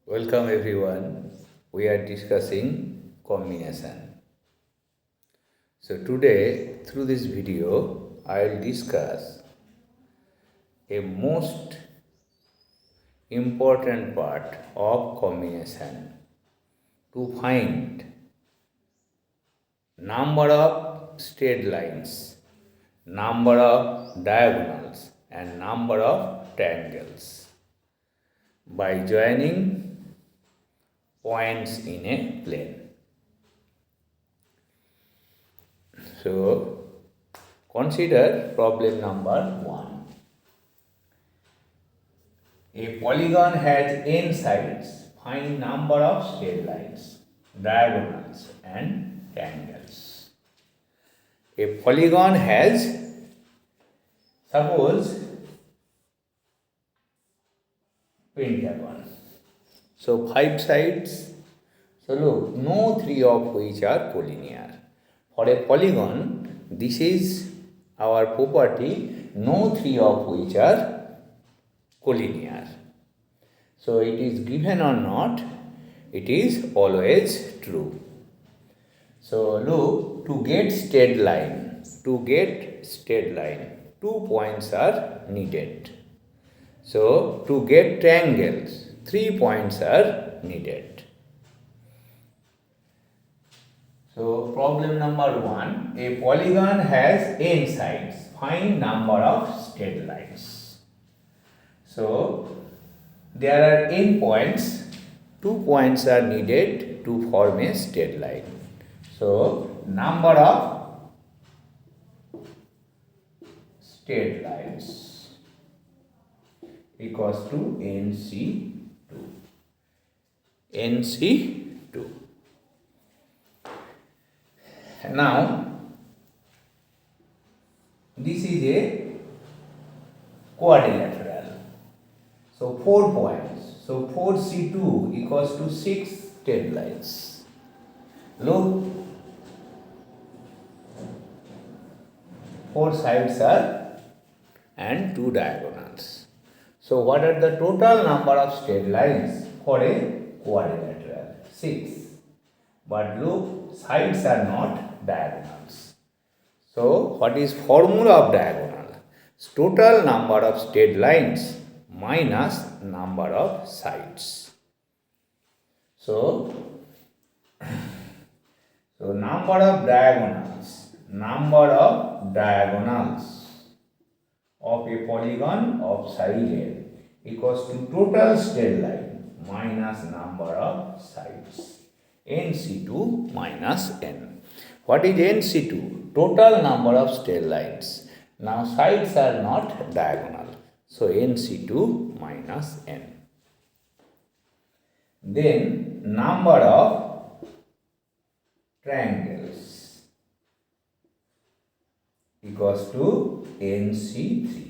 Welcome everyone. We are discussing combination. So today through this video I will discuss a most important part of combination to find number of straight lines, number of diagonals and number of triangles by joining points in a plane. So, consider problem number 1. A polygon has n sides. Find number of straight lines, diagonals and triangles. A polygon has, suppose, pentagon. So 5 sides. So look, no 3 of which are collinear. For a polygon, this is our property, no 3 of which are collinear. So it is given or not, it is always true. So look, to get straight line, 2 points are needed. So to get triangles, 3 points are needed. So problem number 1, a polygon has n sides. Find number of straight lines. So there are n points. 2 points are needed to form a straight line. So number of straight lines equals to NC2. NC2. Now, this is a quadrilateral. So 4 points. So 4C2 equals to 6 straight lines. Look, 4 sides are and 2 diagonals. So what are the total number of straight lines for a quadrilateral? 6. But look, sides are not diagonals. So what is formula of diagonal? Total number of straight lines minus number of sides. So number of diagonals of a polygon of side n equals to total straight line minus number of sides. NC2 minus n. What is NC2? Total number of straight lines. Now sides are not diagonal. So NC2 minus n. Then number of triangles equals to NC3.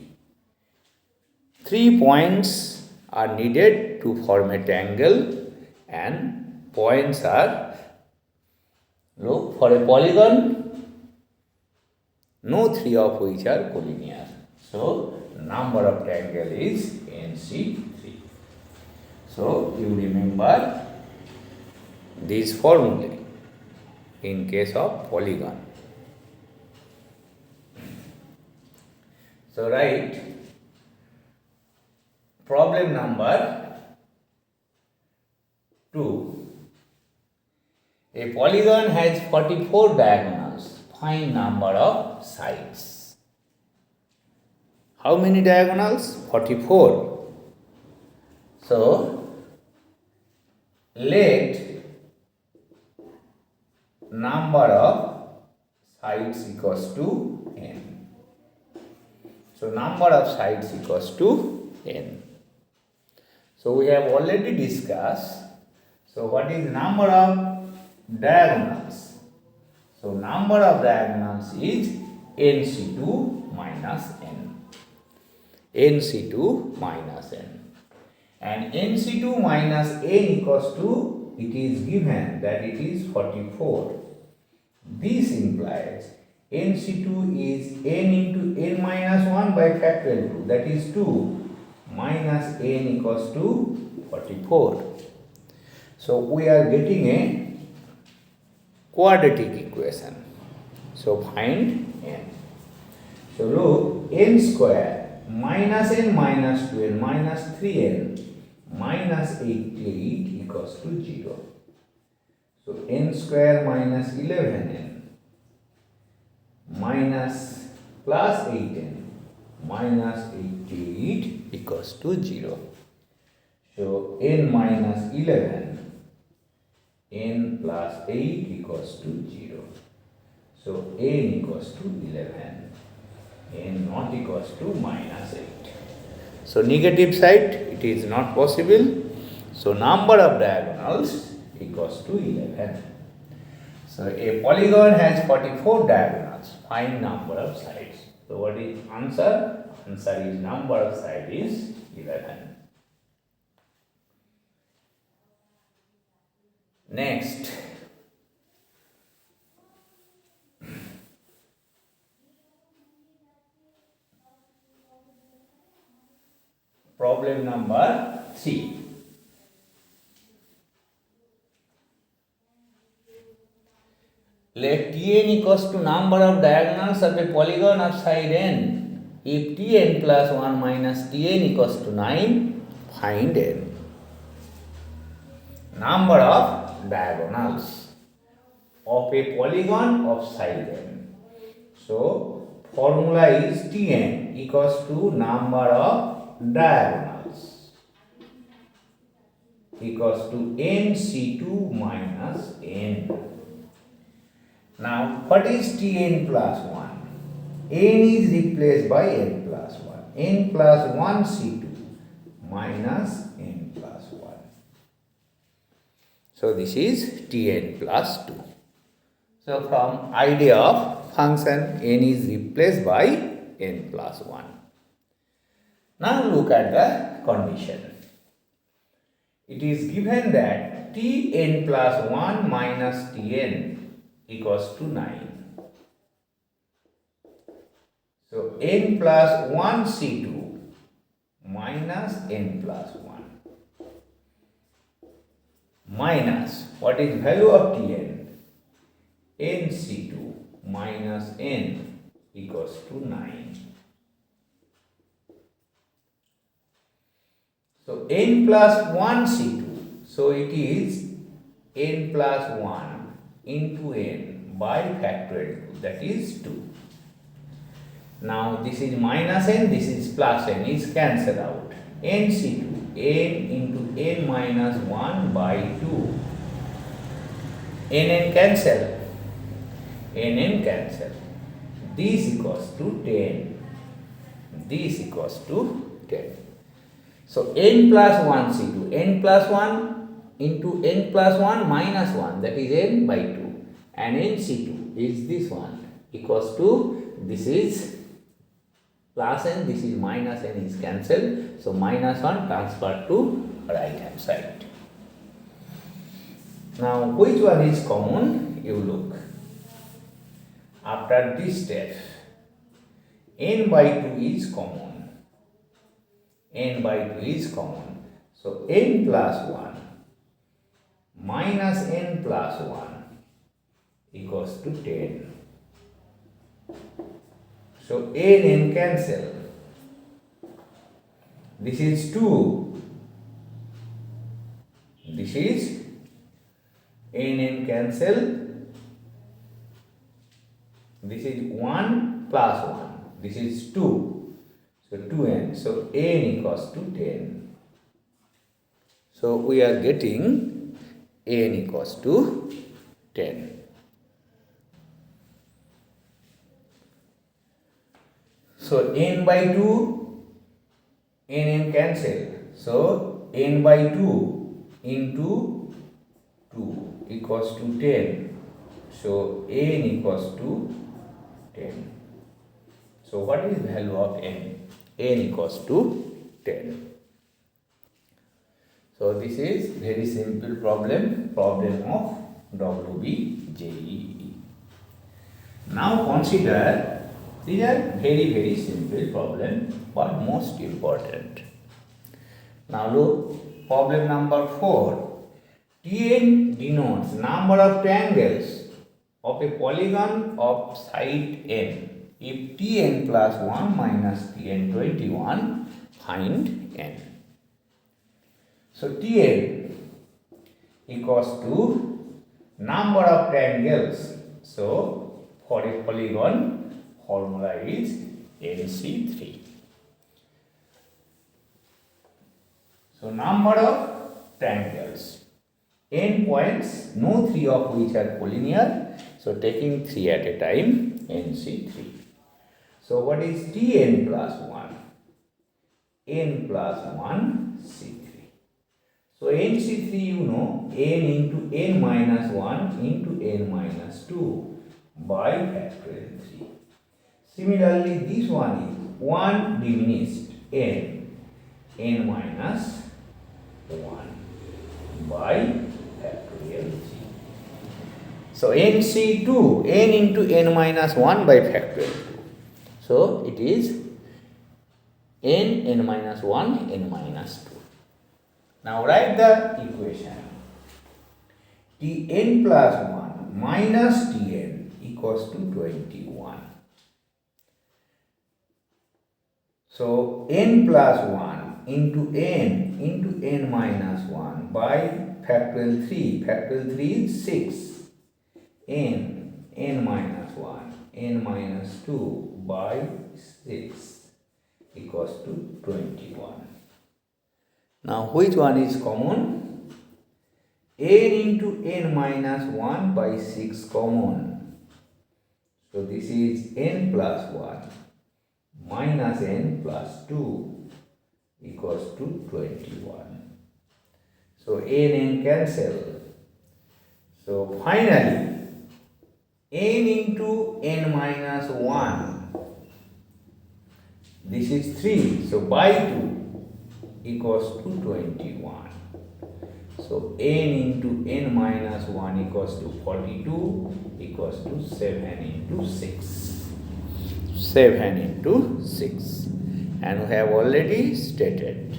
3 points are needed to form a triangle and points are, look, for a polygon, no 3 of which are collinear. So number of triangle is NC3. So you remember these formulae in case of polygon. So write problem number 2. A polygon has 44 diagonals. Find number of sides. How many diagonals? 44. So let number of sides equals to n. So number of sides equals to n. So we have already discussed. So what is number of diagonals? So number of diagonals is NC2 minus n. NC2 minus n. And NC2 minus n equals to, it is given that it is 44. This implies NC2 is n into n minus 1 by factorial 2, that is 2 minus n equals to 44. So we are getting a quadratic equation. So find n. So look, n square minus n minus 2n minus 3n minus 88 equals to 0. So n square minus 11n minus plus 8n minus 88 equals to 0. So n minus 11 n plus 8 equals to 0. So n equals to 11, n not equals to minus 8. So negative side it is not possible. So number of diagonals equals to 11. So a polygon has 44 diagonals. Find number of sides. So what is answer? Answer is number of sides is 11. Next, problem number 3. Let Tn equals to number of diagonals of a polygon of side n. If Tn plus 1 minus Tn equals to 9, find n. Number of diagonals of a polygon of side n. So formula is Tn equals to number of diagonals equals to nc2 minus n. Now what is Tn plus 1? N is replaced by n plus 1. N plus 1 c2 minus n plus 1. So this is Tn plus 2. So from idea of function n is replaced by n plus 1. Now look at the condition. It is given that Tn plus 1 minus Tn equals to 9. So n plus 1 c2 minus n plus 1 minus what is value of Tn? N c2 minus n equals to 9. So n plus 1 c2. So it is n plus 1 into n by factorial 2, that is 2. Now this is minus n, this is plus n is cancelled out. N c2, n into n minus 1 by 2. N cancel. N cancel. This equals to 10. This equals to 10. So n plus 1 c2, n plus 1 into n plus 1 minus 1, that is n by 2, and n c2 is this one equals to, this is plus n, this is minus n is cancelled, so minus 1 transferred to right hand side. Now which one is common? You look. After this step, n by 2 is common. N by 2 is common. So n plus 1 minus n plus 1 equals to 10. So n cancel. This is 2. This is n cancel. This is 1 plus 1. This is 2. So 2n. So n equals to 10. So we are getting n equals to 10. So n by 2, n cancel. So n by 2 into 2 equals to 10. So n equals to 10. So what is the value of n? N equals to 10. So this is very simple problem of Wbjee. Now consider, these are very simple problem but most important. Now look, problem number 4. Tn denotes number of triangles of a polygon of side n. If Tn plus 1 minus Tn 21, find n. So Tn equals to number of triangles. So for a polygon, formula is NC3. So number of triangles, n points, no 3 of which are collinear. So taking 3 at a time, NC3. So what is Tn plus 1? N plus 1 C3. So NC3 you know, n into n minus 1 into n minus 2 by factorial 3. Similarly, this one is 1 diminished n minus 1 by factorial 3. So NC2, n into n minus 1 by factorial 2. So it is n minus 1, n minus 2. Now write the equation. Tn plus 1 minus Tn equals to 21. So n plus 1 into n minus 1 by factorial 3. Factorial 3 is 6. n minus 1, n minus 2 by 6 equals to 21. Now which one is common? n into n minus 1 by 6 common. So this is n plus 1 minus n plus 2 equals to 21. So n cancel. So finally n into n minus 1, this is 3, so by 2 equals to 21. So n into n minus 1 equals to 42 equals to 7 into 6. 7 into 6. And we have already stated.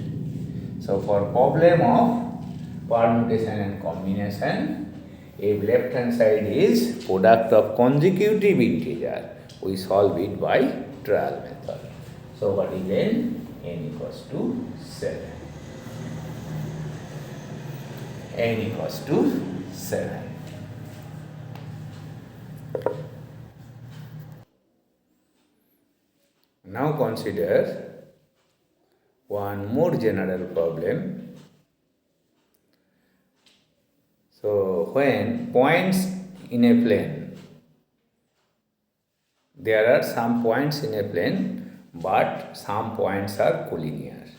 So for problem of permutation and combination, if left hand side is product of consecutive integer, we solve it by trial method. So what is n? N equals to 7. N equals to 7. Now consider one more general problem. So when points in a plane, there are some points in a plane, but some points are collinear.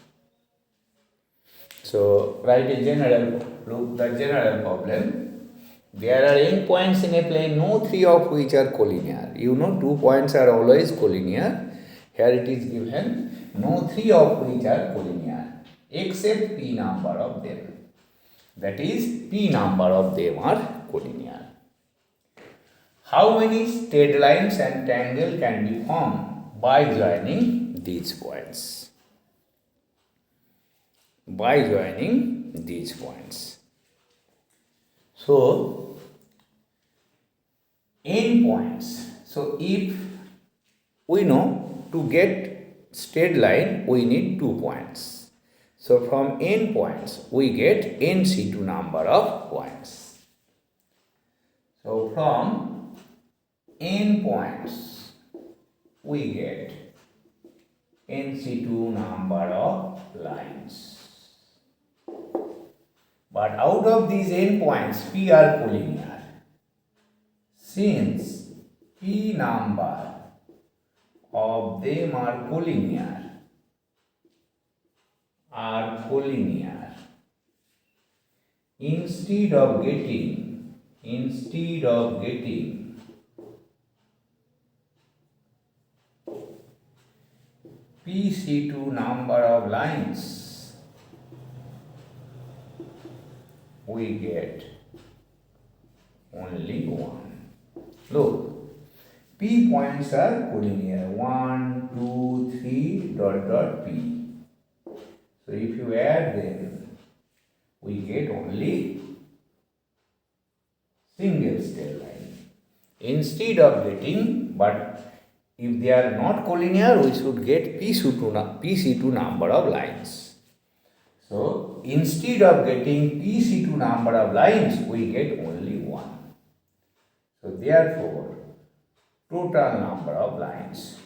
So write a general, look the general problem. There are n points in a plane, no 3 of which are collinear. You know 2 points are always collinear. Here it is given, no 3 of which are collinear, except p number of them. That is, p number of them are collinear. How many straight lines and triangle can be formed by joining these points? By joining these points. So, n points. So, if we know to get straight line, we need 2 points. So, from n points, we get NC2 number of points. So, from n points, we get NC2 number of lines. But out of these n points, p are collinear. Since p number of them are collinear, instead of getting PC2 number of lines, we get only 1. Look, P points are collinear, 1, 2, 3, dot, dot, P. So if you add them, we get only single straight line. Instead of getting, but if they are not collinear, we should get PC2 number of lines. So instead of getting PC2 number of lines, we get only one. So therefore, total number of lines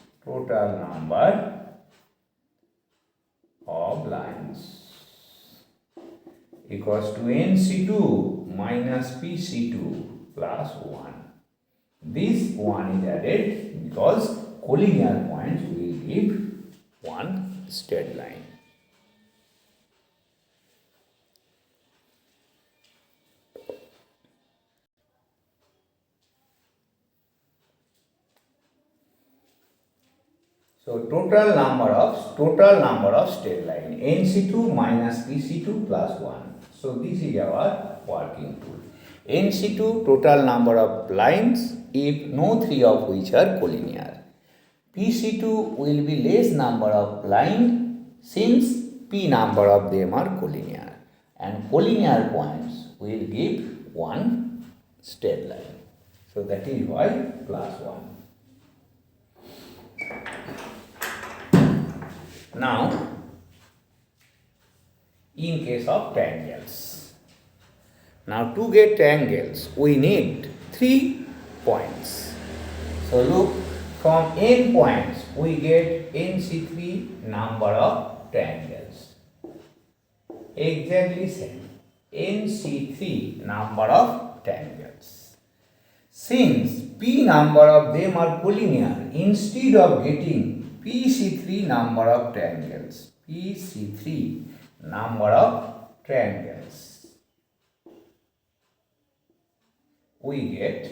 equals to NC2 minus PC2 plus 1. This 1 is added because collinear points will give one straight line. So total number of straight line NC2 minus PC2 plus 1. So this is our working tool. NC2 total number of lines if no three of which are collinear. PC2 will be less number of lines since P number of them are collinear, and collinear points will give one straight line. So that is why plus 1. Now, in case of tangles. Now, to get tangles, we need 3 points. So, look, from n points, we get NC3 number of tangles. Exactly same. NC3 number of tangles. Since P number of them are collinear, instead of getting PC3 number of triangles, PC3 number of triangles, we get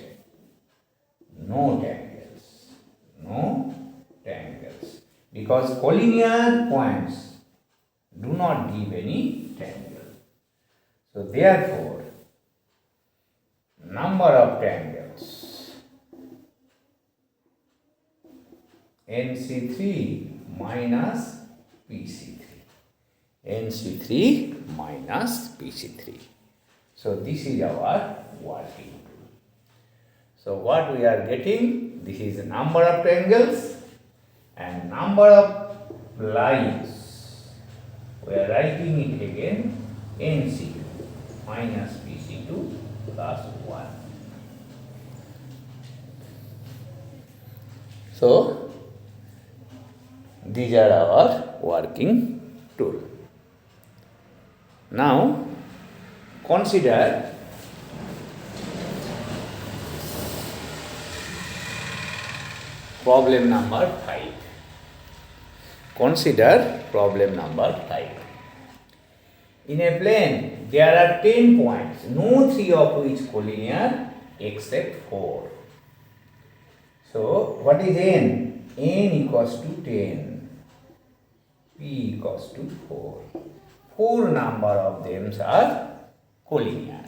no tangles, because collinear points do not give any tangle. So therefore, number of tangles NC3 minus PC3. NC3 minus PC3. So this is our working tool. So what we are getting, this is the number of triangles and number of lines. We are writing it again, NC2 minus PC2 plus 1. So these are our working tool. Now consider problem number 5. Consider problem number 5. In a plane, there are 10 points, no 3 of which collinear except 4. So, what is n? N equals to 10. P equals to 4. 4 number of them are collinear.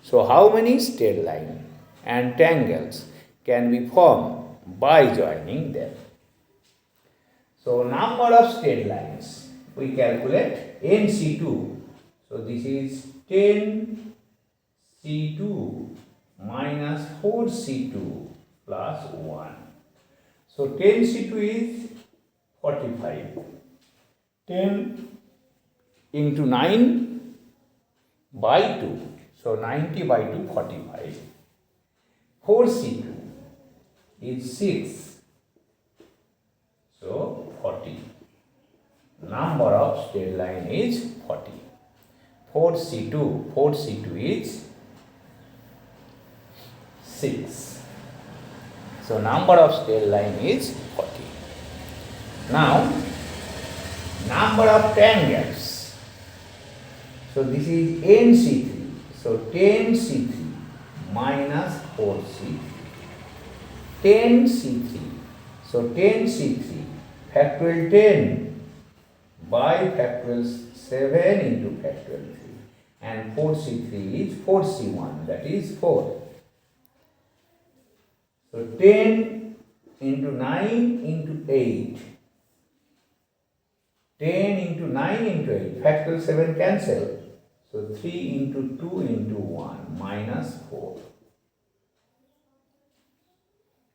So, how many straight lines and tangles can be formed by joining them? So, number of straight lines, we calculate NC2. So, this is 10C2 minus 4C2 plus 1. So, 10C2 is 45. 10 into 9 by 2. So, 90 by 2, 45. 4C2 is 6. So, 40. Number of straight line is 40. 4C2 is 6. So, number of straight line is 40. Now, number of tangles. So, this is NC3. So, 10C3 minus 4C3. 10C3. So, 10C3 factorial 10 by factorial 7 into factorial 3. And 4C3 is 4C1, that is 4. So, 10 into 9 into 8. 10 into 9 into 8. Factorial 7 cancel. So 3 into 2 into 1 minus 4.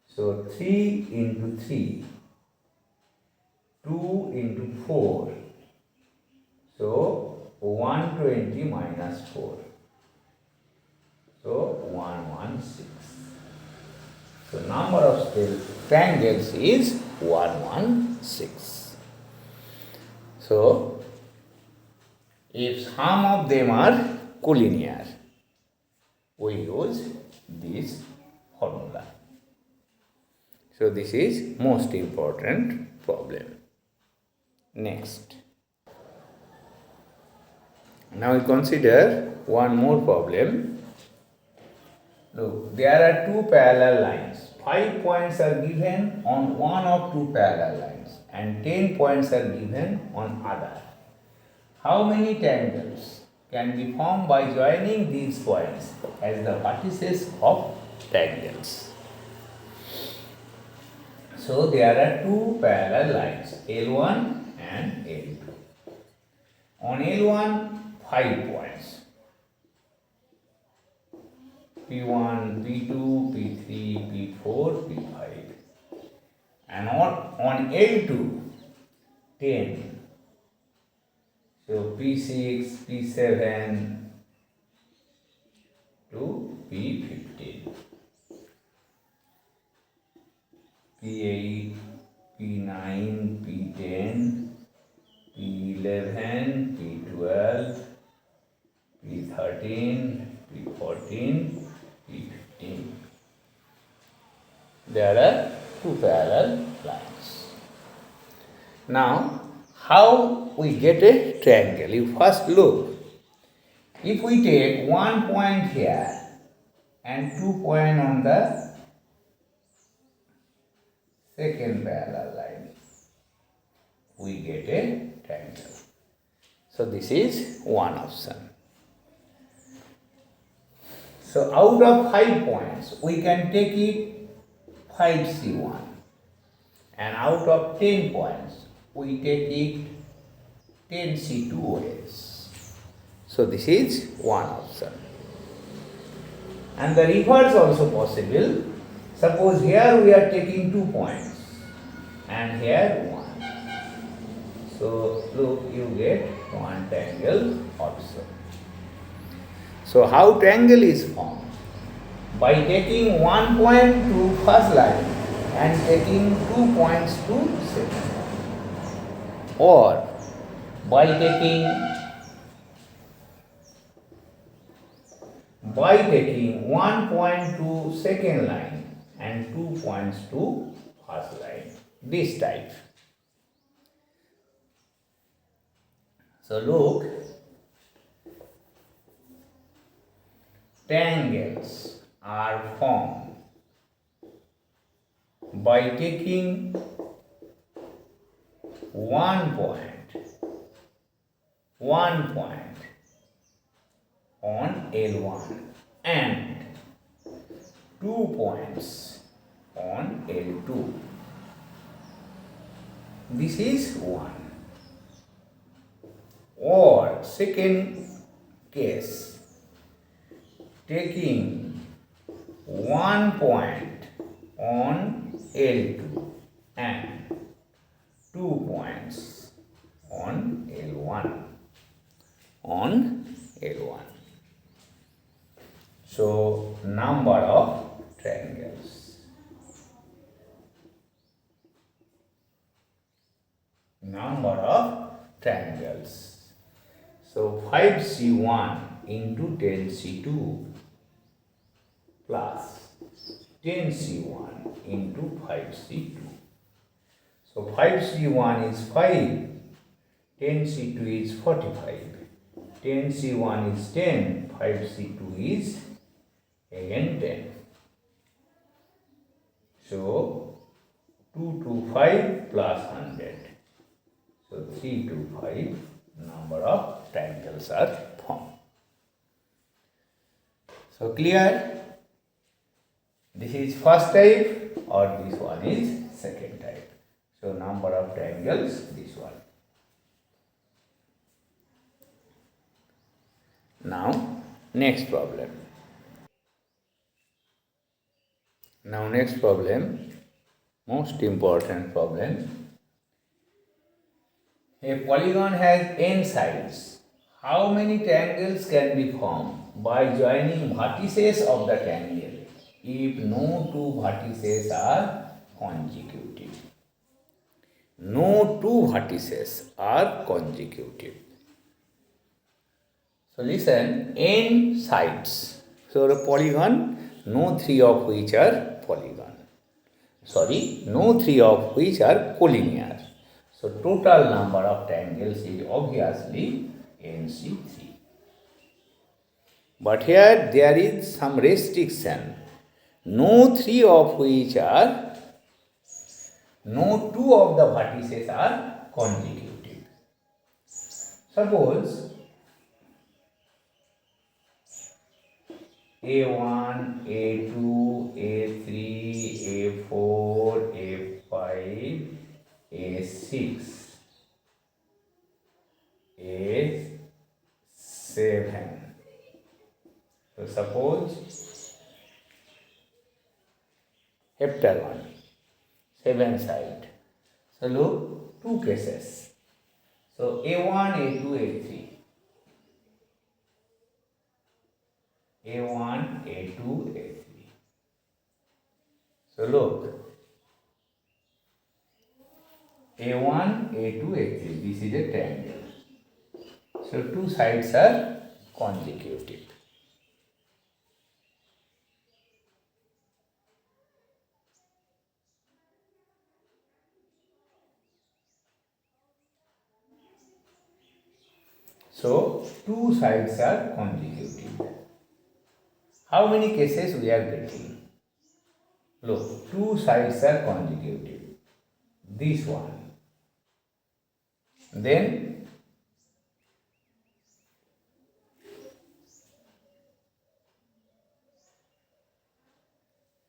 So 3 into 3, 2 into 4. So 120 minus 4. So 116. So number of triangles is 116. So if some of them are collinear, we use this formula. So this is most important problem. Next. Now we consider one more problem. Look, there are two parallel lines. 5 points are given on one of two parallel lines and 10 points are given on other. How many triangles can be formed by joining these points as the vertices of triangles? So there are two parallel lines, L1 and L2. On L1, 5 points. P1, P2, P3, P4, P5. And on L2, 10. So P6, P7 to P15. P8, P9, P10, P11, P12, P13, P14, P15. There are two parallel lines. Now, how we get a triangle? You first look. If we take 1 point here and 2 points on the second parallel line, we get a triangle. So this is one option. So out of 5 points, we can take it 5C1, and out of 10 points, we take it 10C2S. So this is one option. And the reverse also possible. Suppose here we are taking 2 points and here 1. So look, you get one triangle also. So how triangle is formed? By taking 1 point to first line and taking 2 points to second line. Or by taking 1 point to second line and 2 points to first line. This type. So look, triangles are formed by taking 1 point on L1 and 2 points on L2. This is 1. Or second case, taking 1 point on L2 and 2 points on L1. So number of triangles. So 5C1 into 10C2 plus 10C1 into 5C2. So 5C1 is 5, 10C2 is 45, 10C1 is 10, 5C2 is again 10. So 2 to 5 plus 100. So 3 to 5 number of triangles are formed. So clear? This is first type or this one is second type. So number of triangles, this one. Now, next problem. Now, next problem, most important problem. A polygon has n sides. How many triangles can be formed by joining vertices of the triangle if no two vertices are consecutive? No two vertices are consecutive. So listen, n sides. So the polygon, no three of which are polygon. No three of which are collinear. So total number of triangles is obviously NC3. But here there is some restriction. No two of the vertices are consecutive. Suppose A1, A2, A3, A4, A5, A6, A7. So suppose heptagon, 7 side. So look, two cases. So A1, A2, A3. A1, A2, A3. So look, A1, A2, A3. This is a triangle. So two sides are consecutive. So two sides are consecutive. How many cases we are getting? Look, two sides are consecutive. This one. Then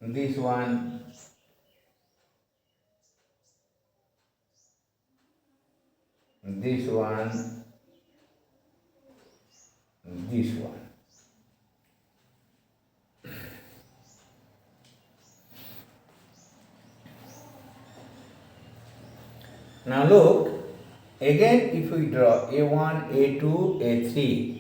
this one. This one. This one. Now look, again if we draw A1, A2, A3,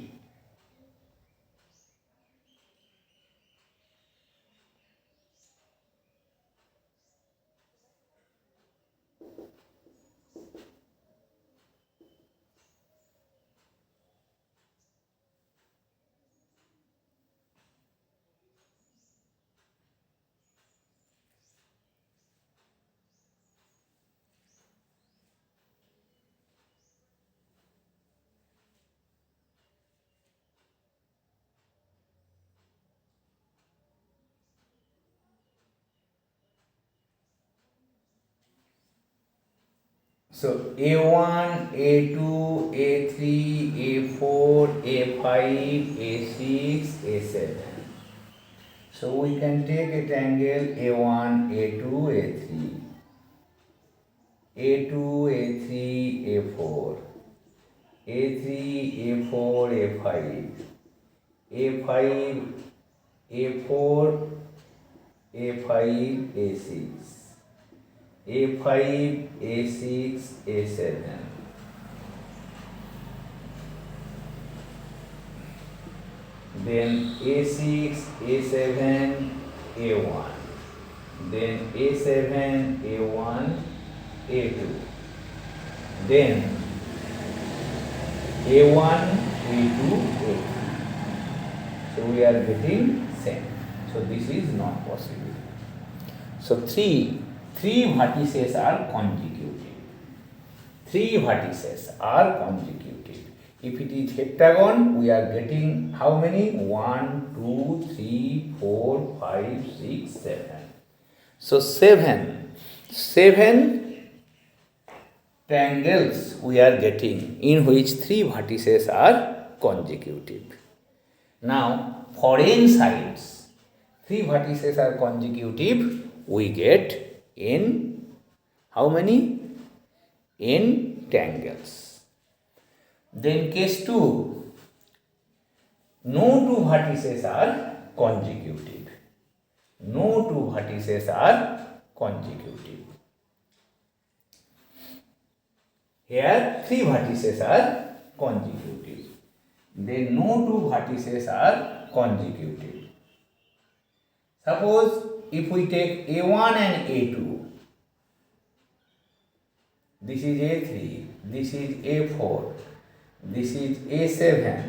so A1, A2, A3, A4, A5, A6, A7. So we can take a triangle A1, A2, A3, A2, A3, A4, A3, A4, A5, A5, A4, A5, A6, A5, A6, A7. Then A6, A7, A1. Then A7, A1, A2. Then A1, A2, A3. So we are getting same. So this is not possible. So three vertices are consecutive. Three vertices are consecutive. If it is heptagon, we are getting how many? 1, 2, 3, 4, 5, 6, 7. So seven triangles we are getting in which three vertices are consecutive. Now for n sides, three vertices are consecutive, we get n, how many? N triangles. Then case 2, no two vertices are consecutive. No two vertices are consecutive. Here three vertices are consecutive. Then no two vertices are consecutive. Suppose if we take A1 and A2, this is A3, this is A4, this is A7,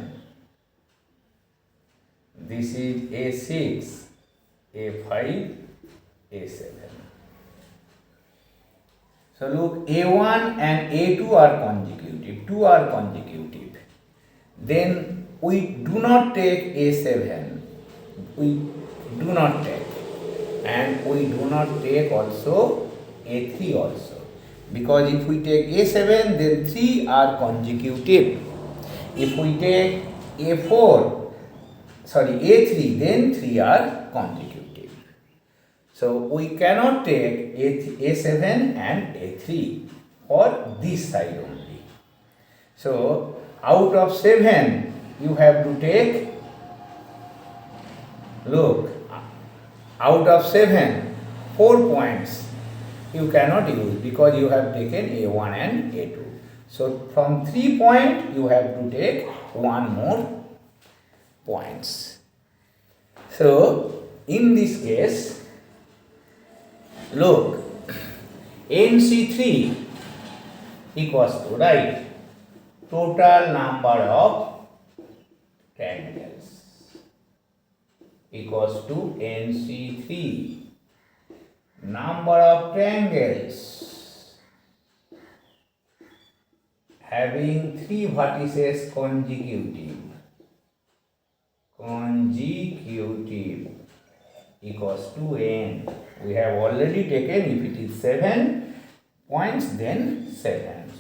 this is A6, A5, A7. So look, A1 and A2 are consecutive, two are consecutive. Then we do not take A7, we do not take, and we do not take also A3 also, because if we take A7 then 3 are consecutive. If we take A3 then 3 are consecutive. So we cannot take A7 and A3 for this side only. So out of 7 you have to take, look, out of 7, 4 points you cannot use because you have taken A1 and A2. So from 3 points you have to take 1 more points. So in this case, look, NC3 equals to, right, total number of triangles equals to NC3, number of triangles having 3 vertices consecutive equals to n. We have already taken, if it is 7 points then 7.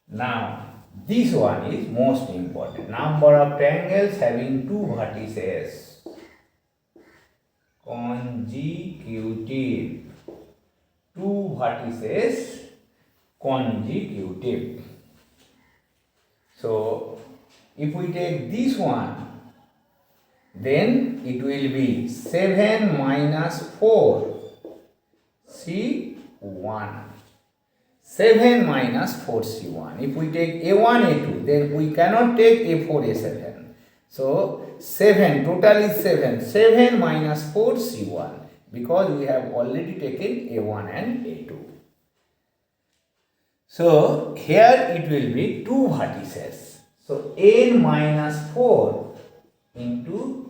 Now this one is most important, number of triangles having 2 vertices consecutive, 2 vertices consecutive. So if we take this one, then it will be 7 minus 4 C1. 7 minus 4 C1. If we take A1, A2, then we cannot take A4, A7. So 7, total is 7. 7 minus 4 C1, because we have already taken A1 and A2. So here it will be 2 vertices. So n minus 4 into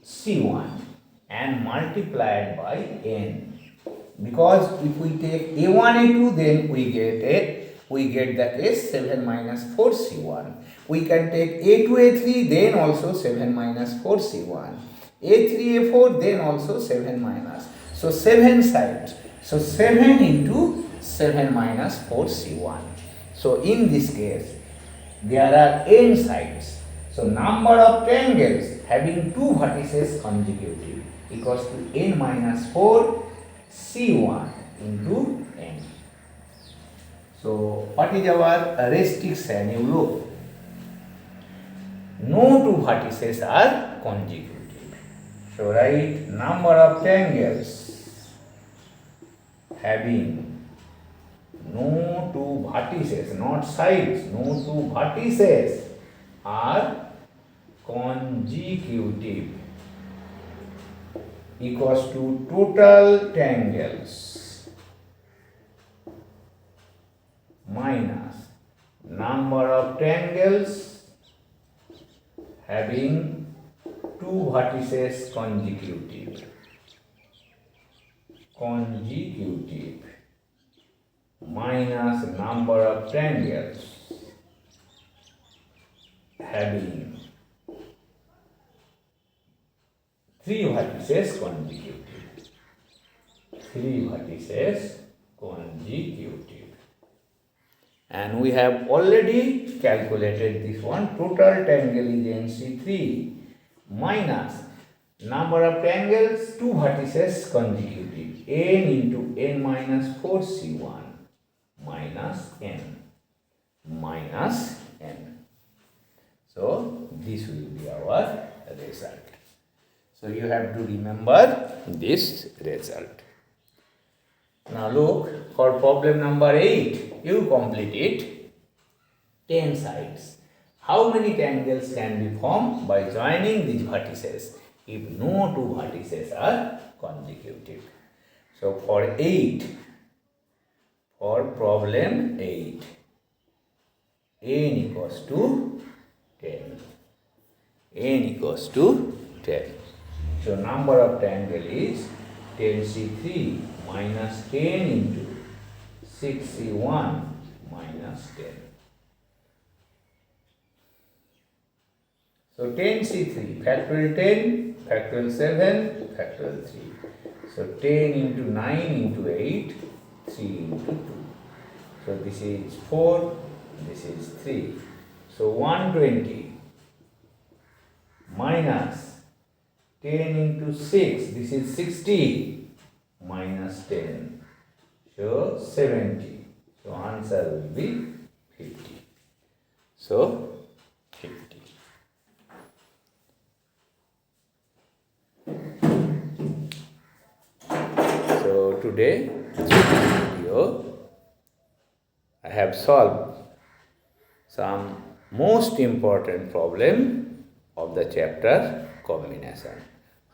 C1 and multiplied by n. Because if we take A1, A2, then we get the case 7 minus 4 C1. We can take A2, A3, then also 7 minus 4 C1. A3, A4, then also 7 minus. So 7 sides. So 7 into 7 minus 4 C1. So in this case, there are n sides. So number of triangles having 2 vertices consecutive equals to n minus 4 C1 into n. So what is our restriction? You look, no 2 vertices are consecutive. So write number of triangles having no 2 vertices, not sides, no 2 vertices are consecutive equals to total triangles minus number of triangles having 2 vertices consecutive minus number of triangles having 3 vertices consecutive. 3 vertices consecutive. And we have already calculated this one. Total triangle is NC3 minus number of triangles 2 vertices consecutive, n into n minus 4 C1 minus n. So this will be our result. So you have to remember this result. Now look, for problem number 8, you complete it 10 sides. How many triangles can be formed by joining these vertices if no two vertices are consecutive? So for problem 8, n equals to 10. n equals to 10. So number of triangle is 10C3 minus 10 into 6C1 minus 10. So 10C3, factorial 10, factorial 7, factorial 3. So 10 into 9 into 8, 3 into 2. So this is 4, this is 3. So 120 minus 10 into 6, this is 60 minus 10. So 70. So answer will be 50. So 50. So today in this video I have solved some most important problem of the chapter combination.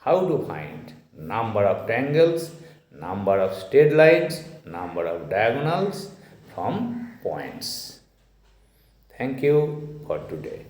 How to find number of triangles, number of straight lines, number of diagonals from points. Thank you for today.